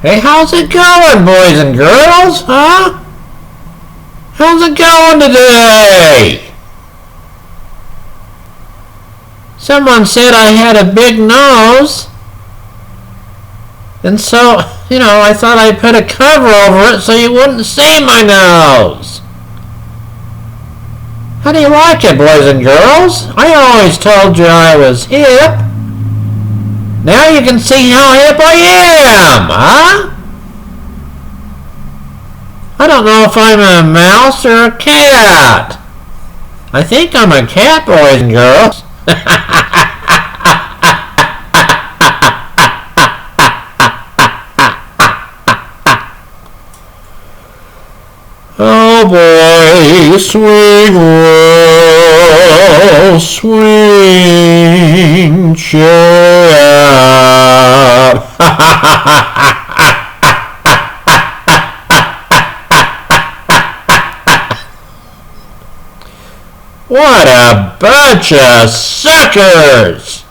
Hey, how's it going, boys and girls? Huh? How's it going today? Someone said I had a big nose. And so, I thought I'd put a cover over it so you wouldn't see my nose. How do you like it, boys and girls? I always told you I was hip. Now you can see how hip I am, huh? I don't know if I'm a mouse or a cat. I think I'm a cat, boys and girls. Oh boy, swing roll, swing chair. What a bunch of suckers!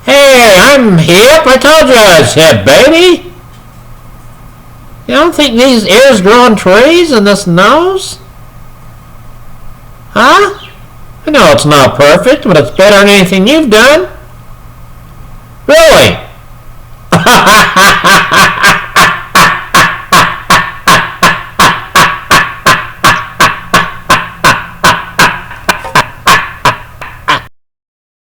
Hey, I'm hip. I told you I was hip, baby. You don't think these ears grow on trees and this nose? Huh? I know it's not perfect, but it's better than anything you've done. Really?